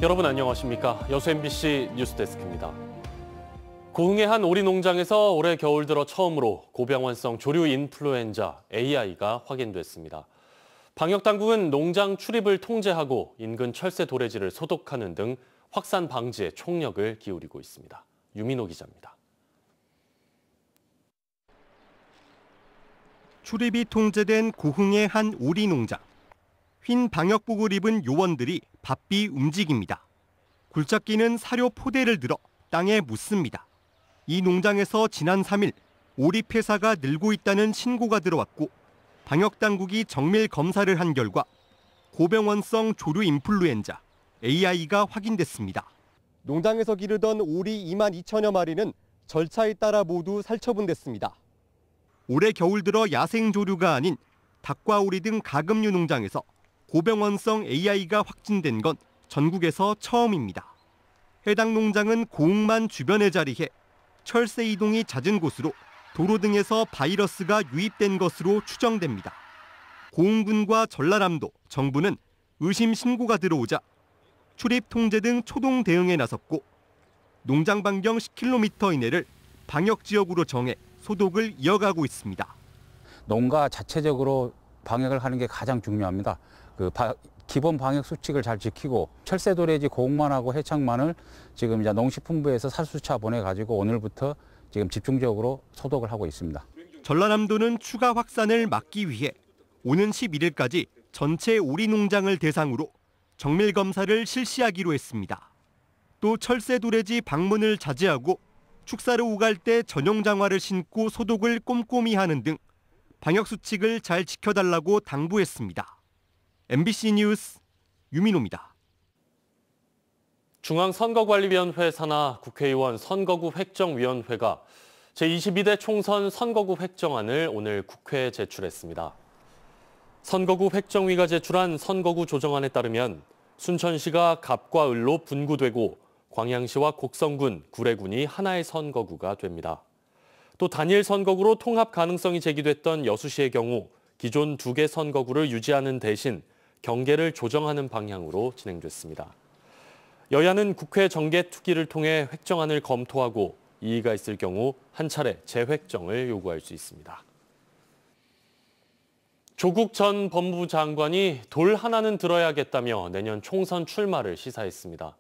여러분 안녕하십니까? 여수 MBC 뉴스데스크입니다. 고흥의 한 오리 농장에서 올해 겨울 들어 처음으로 고병원성 조류 인플루엔자 AI가 확인됐습니다. 방역당국은 농장 출입을 통제하고 인근 철새 도래지를 소독하는 등 확산 방지에 총력을 기울이고 있습니다. 유민호 기자입니다. 출입이 통제된 고흥의 한 오리 농장. 흰 방역복을 입은 요원들이 바삐 움직입니다. 굴착기는 사료 포대를 들어 땅에 묻습니다. 이 농장에서 지난 3일 오리 폐사가 늘고 있다는 신고가 들어왔고 방역당국이 정밀 검사를 한 결과 고병원성 조류 인플루엔자 AI가 확인됐습니다. 농장에서 기르던 오리 2만 2천여 마리는 절차에 따라 모두 살처분됐습니다. 올해 겨울 들어 야생 조류가 아닌 닭과 오리 등 가금류 농장에서 고병원성 AI가 확진된 건 전국에서 처음입니다. 해당 농장은 고흥만 주변에 자리해 철새 이동이 잦은 곳으로 도로 등에서 바이러스가 유입된 것으로 추정됩니다. 고흥군과 전라남도, 정부는 의심 신고가 들어오자 출입 통제 등 초동 대응에 나섰고 농장 반경 10km 이내를 방역지역으로 정해 소독을 이어가고 있습니다. 농가 자체적으로 방역을 하는 게 가장 중요합니다. 기본 방역 수칙을 잘 지키고 철새도래지 고흥만하고 해창만을 지금 이제 농식품부에서 살수차 보내가지고 오늘부터 지금 집중적으로 소독을 하고 있습니다. 전라남도는 추가 확산을 막기 위해 오는 11일까지 전체 오리 농장을 대상으로 정밀 검사를 실시하기로 했습니다. 또 철새도래지 방문을 자제하고 축사를 오갈 때 전용 장화를 신고 소독을 꼼꼼히 하는 등 방역 수칙을 잘 지켜달라고 당부했습니다. MBC 뉴스 유민호입니다. 중앙선거관리위원회 산하 국회의원 선거구 획정위원회가 제22대 총선 선거구 획정안을 오늘 국회에 제출했습니다. 선거구 획정위가 제출한 선거구 조정안에 따르면 순천시가 갑과 을로 분구되고 광양시와 곡성군, 구례군이 하나의 선거구가 됩니다. 또 단일 선거구로 통합 가능성이 제기됐던 여수시의 경우 기존 2개 선거구를 유지하는 대신 경계를 조정하는 방향으로 진행됐습니다. 여야는 국회 정개특위를 통해 획정안을 검토하고 이의가 있을 경우 한 차례 재획정을 요구할 수 있습니다. 조국 전 법무부 장관이 돌 하나는 들어야겠다며 내년 총선 출마를 시사했습니다.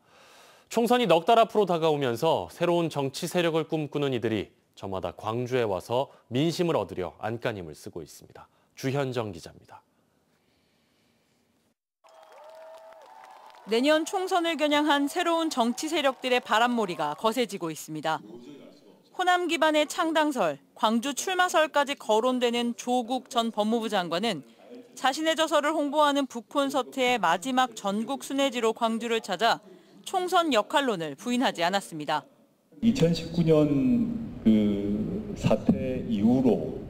총선이 넉 달 앞으로 다가오면서 새로운 정치 세력을 꿈꾸는 이들이 저마다 광주에 와서 민심을 얻으려 안간힘을 쓰고 있습니다. 주현정 기자입니다. 내년 총선을 겨냥한 새로운 정치 세력들의 바람몰이가 거세지고 있습니다. 호남 기반의 창당설, 광주 출마설까지 거론되는 조국 전 법무부 장관은 자신의 저서를 홍보하는 북콘서트의 마지막 전국 순회지로 광주를 찾아 총선 역할론을 부인하지 않았습니다. 2019년 그 사태 이후로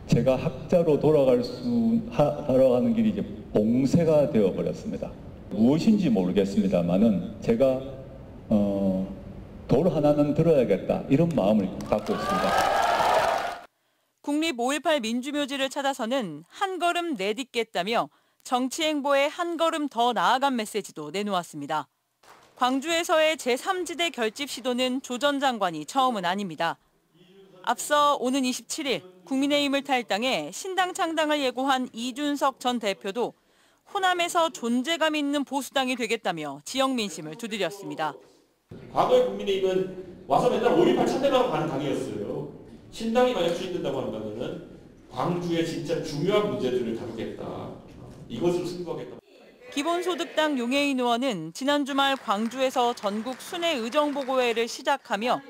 제가 학자로 돌아가는 길이 이제 봉쇄가 되어버렸습니다. 무엇인지 모르겠습니다만은 제가 돌 하나는 들어야겠다 이런 마음을 갖고 있습니다. 국립 5.18 민주묘지를 찾아서는 한 걸음 내딛겠다며 정치 행보에 한 걸음 더 나아간 메시지도 내놓았습니다. 광주에서의 제3지대 결집 시도는 조 전 장관이 처음은 아닙니다. 앞서 오는 27일 국민의힘을 탈당해 신당 창당을 예고한 이준석 전 대표도 호남에서 존재감 있는 보수당이 되겠다며 지역 민심을 두드렸습니다. 과거의 국민의힘은 와서 맨날 5.18 참배만 가는 당이었어요. 신당이 만약 추진된다고 한다면 광주의 진짜 중요한 문제들을 다루겠다. 이것으로 승부하겠다. 기본소득당 용해인 의원은 지난 주말 광주에서 전국 순회 의정보고회를 시작하며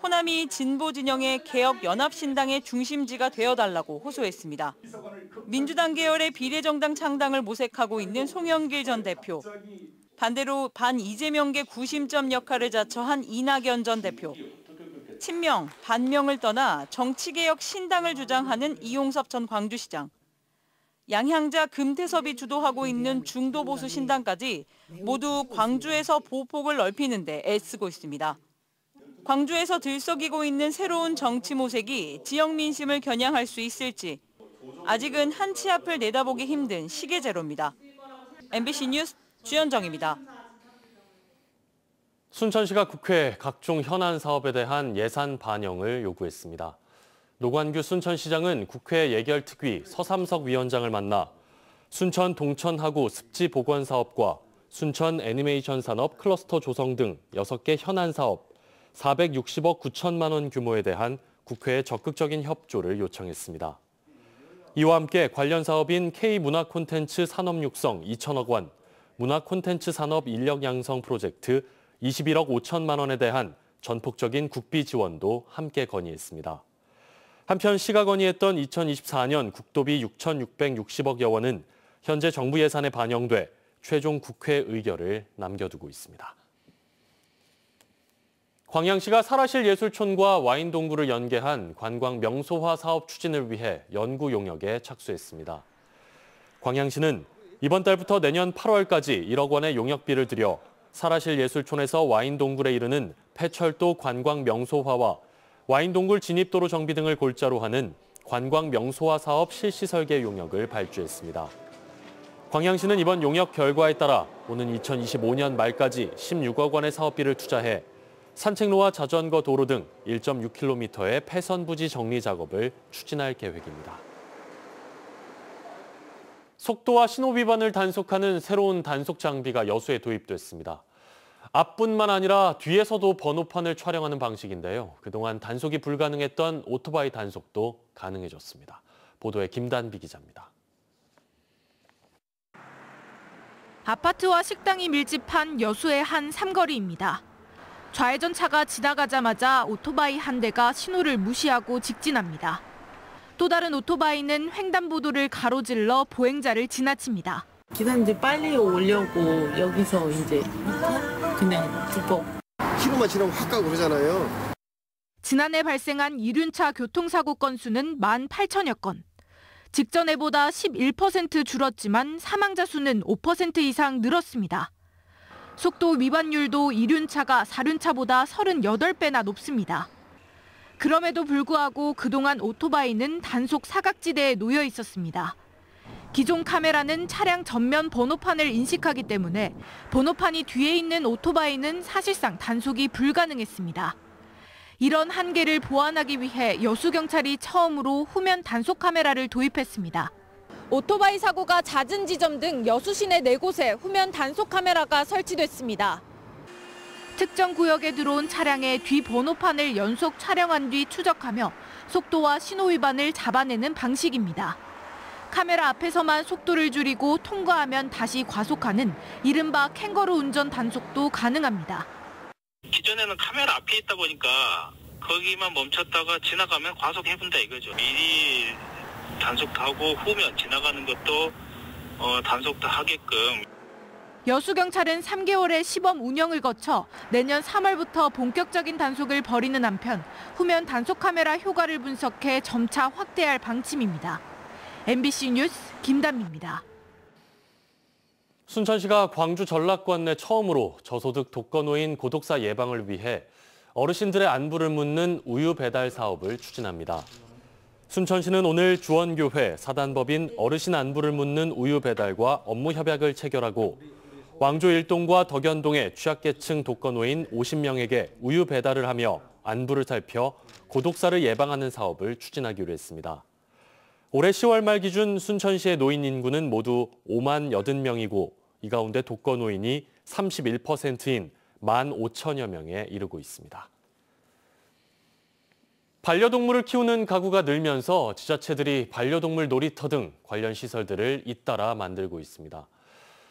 호남이 진보 진영의 개혁연합신당의 중심지가 되어달라고 호소했습니다. 민주당 계열의 비례정당 창당을 모색하고 있는 송영길 전 대표, 반대로 반-이재명계 구심점 역할을 자처한 이낙연 전 대표, 친명, 반명을 떠나 정치개혁 신당을 주장하는 이용섭 전 광주시장, 양향자 금태섭이 주도하고 있는 중도보수 신당까지 모두 광주에서 보폭을 넓히는 데 애쓰고 있습니다. 광주에서 들썩이고 있는 새로운 정치 모색이 지역 민심을 겨냥할 수 있을지 아직은 한 치 앞을 내다보기 힘든 시계제로입니다. MBC 뉴스 주현정입니다. 순천시가 국회에 각종 현안 사업에 대한 예산 반영을 요구했습니다. 노관규 순천시장은 국회 예결특위 서삼석 위원장을 만나 순천 동천하구 습지 복원 사업과 순천 애니메이션 산업 클러스터 조성 등 6개 현안 사업 460억 9천만 원 규모에 대한 국회의 적극적인 협조를 요청했습니다. 이와 함께 관련 사업인 K문화콘텐츠 산업 육성 2천억 원, 문화콘텐츠 산업 인력 양성 프로젝트 21억 5천만 원에 대한 전폭적인 국비 지원도 함께 건의했습니다. 한편 시가 건의했던 2024년 국도비 6,660억여 원은 현재 정부 예산에 반영돼 최종 국회 의결을 남겨두고 있습니다. 광양시가 사라실 예술촌과 와인 동굴을 연계한 관광 명소화 사업 추진을 위해 연구 용역에 착수했습니다. 광양시는 이번 달부터 내년 8월까지 1억 원의 용역비를 들여 사라실 예술촌에서 와인 동굴에 이르는 폐철도 관광 명소화와 와인 동굴 진입도로 정비 등을 골자로 하는 관광 명소화 사업 실시 설계 용역을 발주했습니다. 광양시는 이번 용역 결과에 따라 오는 2025년 말까지 16억 원의 사업비를 투자해 산책로와 자전거 도로 등 1.6km의 폐선 부지 정리 작업을 추진할 계획입니다. 속도와 신호 위반을 단속하는 새로운 단속 장비가 여수에 도입됐습니다. 앞뿐만 아니라 뒤에서도 번호판을 촬영하는 방식인데요. 그동안 단속이 불가능했던 오토바이 단속도 가능해졌습니다. 보도에 김단비 기자입니다. 아파트와 식당이 밀집한 여수의 한 삼거리입니다. 좌회전 차가 지나가자마자 오토바이 한 대가 신호를 무시하고 직진합니다. 또 다른 오토바이는 횡단보도를 가로질러 보행자를 지나칩니다. 기사님들 빨리 오려고 여기서 이제 그냥 불법. 신호만 지나면 확 가고 그러잖아요. 지난해 발생한 이륜차 교통사고 건수는 18,000여 건. 직전해보다 11% 줄었지만 사망자 수는 5% 이상 늘었습니다. 속도 위반율도 이륜차가 사륜차보다 38배나 높습니다. 그럼에도 불구하고 그동안 오토바이는 단속 사각지대에 놓여 있었습니다. 기존 카메라는 차량 전면 번호판을 인식하기 때문에 번호판이 뒤에 있는 오토바이는 사실상 단속이 불가능했습니다. 이런 한계를 보완하기 위해 여수경찰이 처음으로 후면 단속 카메라를 도입했습니다. 오토바이 사고가 잦은 지점 등 여수 시내 4곳에 후면 단속 카메라가 설치됐습니다. 특정 구역에 들어온 차량의 뒤 번호판을 연속 촬영한 뒤 추적하며 속도와 신호 위반을 잡아내는 방식입니다. 카메라 앞에서만 속도를 줄이고 통과하면 다시 과속하는 이른바 캥거루 운전 단속도 가능합니다. 기존에는 카메라 앞에 있다 보니까 거기만 멈췄다가 지나가면 과속해본다 이거죠. 미리 단속도 하고 후면 지나가는 것도 단속도 하게끔. 여수경찰은 3개월의 시범 운영을 거쳐 내년 3월부터 본격적인 단속을 벌이는 한편 후면 단속 카메라 효과를 분석해 점차 확대할 방침입니다. MBC 뉴스 김단비입니다. 순천시가 광주 전락권 내 처음으로 저소득 독거노인 고독사 예방을 위해 어르신들의 안부를 묻는 우유 배달 사업을 추진합니다. 순천시는 오늘 주원교회 사단법인 어르신 안부를 묻는 우유 배달과 업무 협약을 체결하고 왕조 1동과 덕연동의 취약계층 독거노인 50명에게 우유 배달을 하며 안부를 살펴 고독사를 예방하는 사업을 추진하기로 했습니다. 올해 10월 말 기준 순천시의 노인 인구는 모두 5만 80명이고 이 가운데 독거노인이 31%인 15,000여 명에 이르고 있습니다. 반려동물을 키우는 가구가 늘면서 지자체들이 반려동물 놀이터 등 관련 시설들을 잇따라 만들고 있습니다.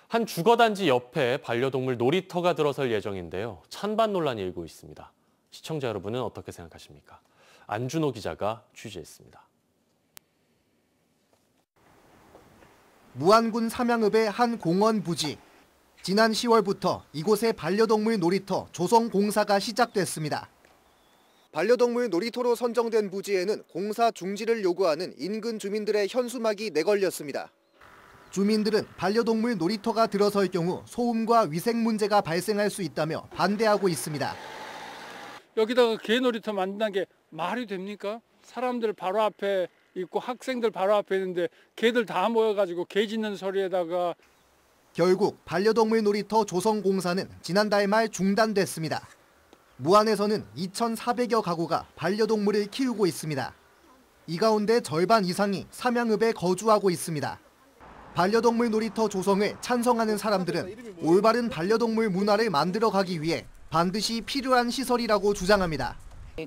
한 주거단지 옆에 반려동물 놀이터가 들어설 예정인데요. 찬반 논란이 일고 있습니다. 시청자 여러분은 어떻게 생각하십니까? 안준호 기자가 취재했습니다. 무안군 삼양읍의 한 공원 부지. 지난 10월부터 이곳에 반려동물 놀이터 조성 공사가 시작됐습니다. 반려동물 놀이터로 선정된 부지에는 공사 중지를 요구하는 인근 주민들의 현수막이 내걸렸습니다. 주민들은 반려동물 놀이터가 들어설 경우 소음과 위생 문제가 발생할 수 있다며 반대하고 있습니다. 여기다가 개 놀이터 만든다는 게 말이 됩니까? 사람들 바로 앞에 있고 학생들 바로 앞에 있는데 개들 다 모여가지고 개 짖는 소리에다가. 결국 반려동물 놀이터 조성공사는 지난달 말 중단됐습니다. 무안에서는 2,400여 가구가 반려동물을 키우고 있습니다. 이 가운데 절반 이상이 삼양읍에 거주하고 있습니다. 반려동물 놀이터 조성을 찬성하는 사람들은 올바른 반려동물 문화를 만들어가기 위해 반드시 필요한 시설이라고 주장합니다.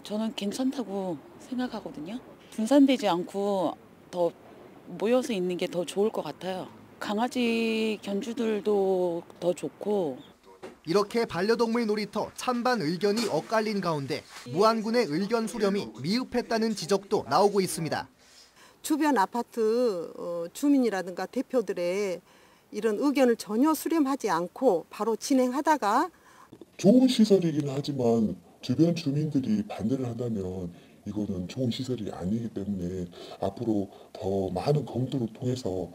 저는 괜찮다고 생각하거든요. 분산되지 않고 더 모여서 있는 게 더 좋을 것 같아요. 강아지 견주들도 더 좋고. 이렇게 반려동물 놀이터 찬반 의견이 엇갈린 가운데 무안군의 의견 수렴이 미흡했다는 지적도 나오고 있습니다. 주변 아파트 주민이라든가 대표들의 이런 의견을 전혀 수렴하지 않고 바로 진행하다가 좋은 시설이긴 하지만 주변 주민들이 반대를 한다면 이거는 좋은 시설이 아니기 때문에 앞으로 더 많은 검토를 통해서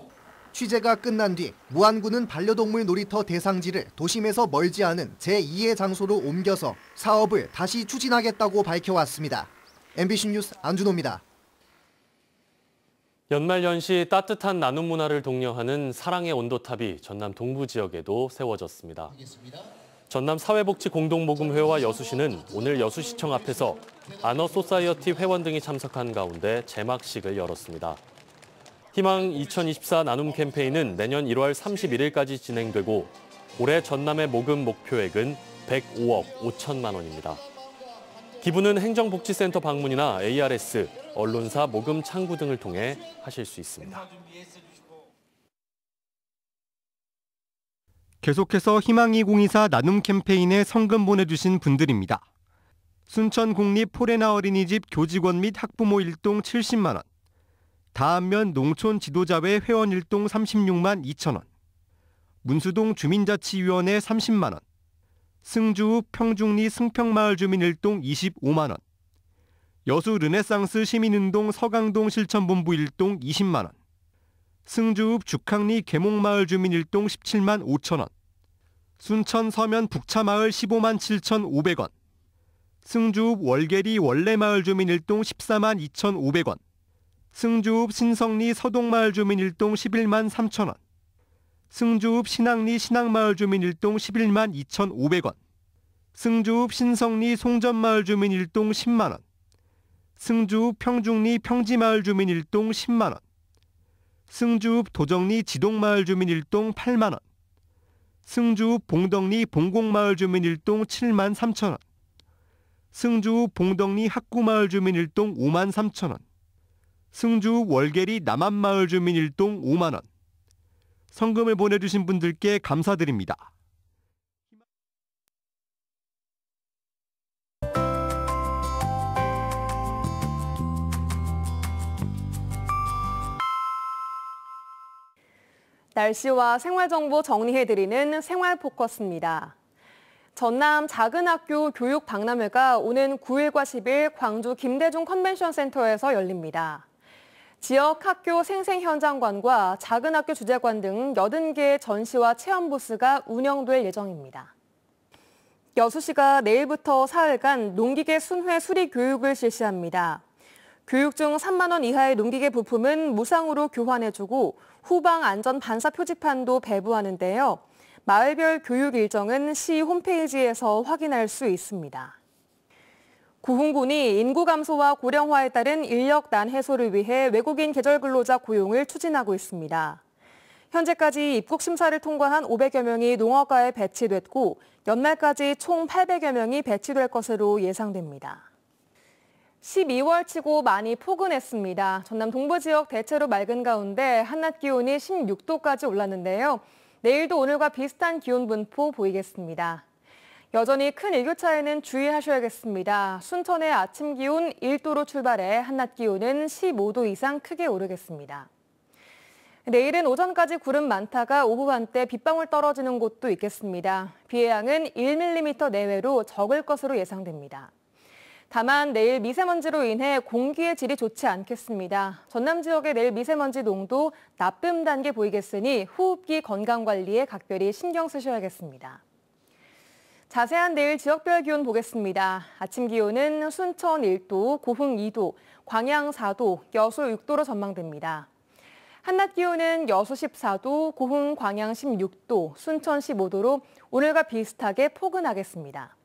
취재가 끝난 뒤 무안군은 반려동물 놀이터 대상지를 도심에서 멀지 않은 제2의 장소로 옮겨서 사업을 다시 추진하겠다고 밝혀왔습니다. MBC 뉴스 안준호입니다. 연말연시 따뜻한 나눔 문화를 독려하는 사랑의 온도탑이 전남 동부 지역에도 세워졌습니다. 전남 사회복지공동모금회와 여수시는 오늘 여수시청 앞에서 아너소사이어티 회원 등이 참석한 가운데 개막식을 열었습니다. 희망 2024 나눔 캠페인은 내년 1월 31일까지 진행되고 올해 전남의 모금 목표액은 105억 5천만 원입니다. 기부는 행정복지센터 방문이나 ARS, 언론사 모금 창구 등을 통해 하실 수 있습니다. 계속해서 희망 2024 나눔 캠페인에 성금 보내주신 분들입니다. 순천국립 포레나 어린이집 교직원 및 학부모 일동 70만 원, 다안면 농촌 지도자회 회원 일동 36만 2천 원, 문수동 주민자치위원회 30만 원, 승주읍 평중리 승평마을 주민 일동 25만 원, 여수 르네상스 시민운동 서강동 실천본부 일동 20만 원, 승주읍 죽항리 계목마을 주민 일동 17만 5천 원, 순천 서면 북차마을 15만 7,500원, 승주읍 월계리 원래마을 주민 일동 14만 2,500원, 승주읍 신성리 서동마을 주민 일동 11만 3천 원, 승주읍 신항리 신항마을 주민 일동 11만 2,500원, 승주읍 신성리 송전마을 주민 일동 10만 원, 승주읍 평중리 평지마을 주민 일동 10만 원, 승주읍 도정리 지동마을 주민 일동 8만 원, 승주읍 봉덕리 봉곡마을 주민 일동 7만 3천 원, 승주읍 봉덕리 학구마을 주민 일동 5만 3천 원, 승주읍 월계리 남한마을 주민 일동 5만 원. 성금을 보내주신 분들께 감사드립니다. 날씨와 생활정보 정리해드리는 생활포커스입니다. 전남 작은학교 교육박람회가 오는 9일과 10일 광주 김대중 컨벤션센터에서 열립니다. 지역 학교 생생현장관과 작은학교 주재관 등 80개의 전시와 체험 부스가 운영될 예정입니다. 여수시가 내일부터 사흘간 농기계 순회 수리 교육을 실시합니다. 교육 중 3만 원 이하의 농기계 부품은 무상으로 교환해주고 후방 안전 반사 표지판도 배부하는데요. 마을별 교육 일정은 시 홈페이지에서 확인할 수 있습니다. 구흥군이 인구 감소와 고령화에 따른 인력 난 해소를 위해 외국인 계절 근로자 고용을 추진하고 있습니다. 현재까지 입국 심사를 통과한 500여 명이 농어가에 배치됐고 연말까지 총 800여 명이 배치될 것으로 예상됩니다. 12월 치고 많이 포근했습니다. 전남 동부 지역 대체로 맑은 가운데 한낮 기온이 16도까지 올랐는데요. 내일도 오늘과 비슷한 기온 분포 보이겠습니다. 여전히 큰 일교차에는 주의하셔야겠습니다. 순천의 아침 기온 1도로 출발해 한낮 기온은 15도 이상 크게 오르겠습니다. 내일은 오전까지 구름 많다가 오후 한때 빗방울 떨어지는 곳도 있겠습니다. 비의 양은 1mm 내외로 적을 것으로 예상됩니다. 다만 내일 미세먼지로 인해 공기의 질이 좋지 않겠습니다. 전남 지역의 내일 미세먼지 농도 나쁨 단계 보이겠으니 호흡기 건강관리에 각별히 신경 쓰셔야겠습니다. 자세한 내일 지역별 기온 보겠습니다. 아침 기온은 순천 1도, 고흥 2도, 광양 4도, 여수 6도로 전망됩니다. 한낮 기온은 여수 14도, 고흥, 광양 16도, 순천 15도로 오늘과 비슷하게 포근하겠습니다.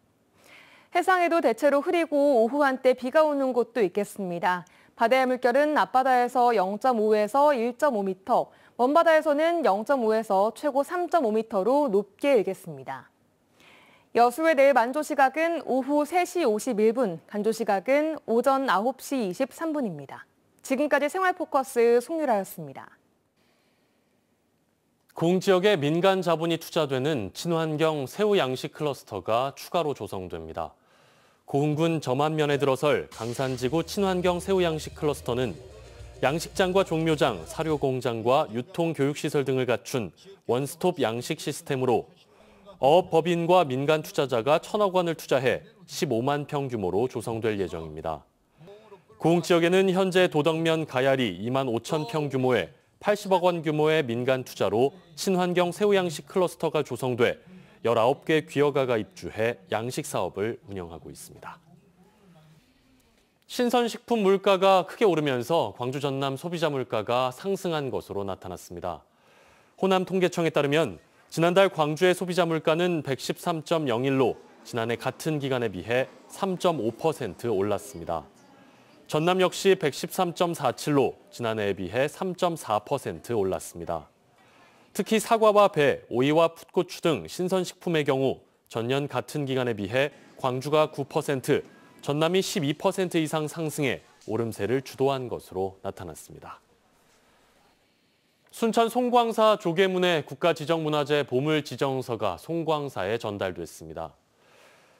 해상에도 대체로 흐리고 오후 한때 비가 오는 곳도 있겠습니다. 바다의 물결은 앞바다에서 0.5에서 1.5m, 먼바다에서는 0.5에서 최고 3.5m로 높게 일겠습니다. 여수의 내일 만조 시각은 오후 3시 51분, 간조 시각은 오전 9시 23분입니다. 지금까지 생활포커스 송유라였습니다. 고흥 지역에 민간 자본이 투자되는 친환경 새우 양식 클러스터가 추가로 조성됩니다. 고흥군 점안면에 들어설 강산지구 친환경 새우 양식 클러스터는 양식장과 종묘장, 사료공장과 유통교육시설 등을 갖춘 원스톱 양식 시스템으로 어업법인과 민간 투자자가 1,000억 원을 투자해 15만 평 규모로 조성될 예정입니다. 고흥 지역에는 현재 도덕면 가야리 2만 5천 평 규모의 80억 원 규모의 민간 투자로 친환경 새우 양식 클러스터가 조성돼 19개 귀여가가 입주해 양식 사업을 운영하고 있습니다. 신선식품 물가가 크게 오르면서 광주 전남 소비자 물가가 상승한 것으로 나타났습니다. 호남통계청에 따르면 지난달 광주의 소비자 물가는 113.01로 지난해 같은 기간에 비해 3.5% 올랐습니다. 전남 역시 113.47로 지난해에 비해 3.4% 올랐습니다. 특히 사과와 배, 오이와 풋고추 등 신선식품의 경우 전년 같은 기간에 비해 광주가 9%, 전남이 12% 이상 상승해 오름세를 주도한 것으로 나타났습니다. 순천 송광사 조계문의 국가지정문화재 보물지정서가 송광사에 전달됐습니다.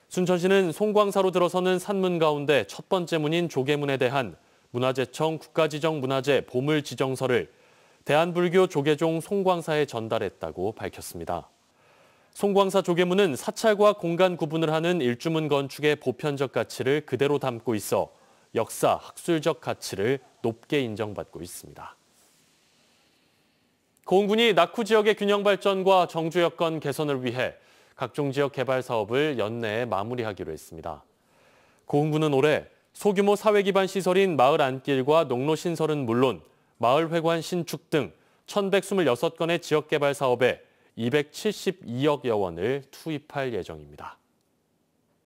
순천시는 송광사로 들어서는 산문 가운데 첫 번째 문인 조계문에 대한 문화재청 국가지정문화재 보물지정서를 대한불교 조계종 송광사에 전달했다고 밝혔습니다. 송광사 조계문은 사찰과 공간 구분을 하는 일주문 건축의 보편적 가치를 그대로 담고 있어 역사, 학술적 가치를 높게 인정받고 있습니다. 고흥군이 낙후 지역의 균형 발전과 정주 여건 개선을 위해 각종 지역 개발 사업을 연내에 마무리하기로 했습니다. 고흥군은 올해 소규모 사회 기반 시설인 마을 안길과 농로 신설은 물론 마을 회관 신축 등 1,126건의 지역 개발 사업에 272억여 원을 투입할 예정입니다.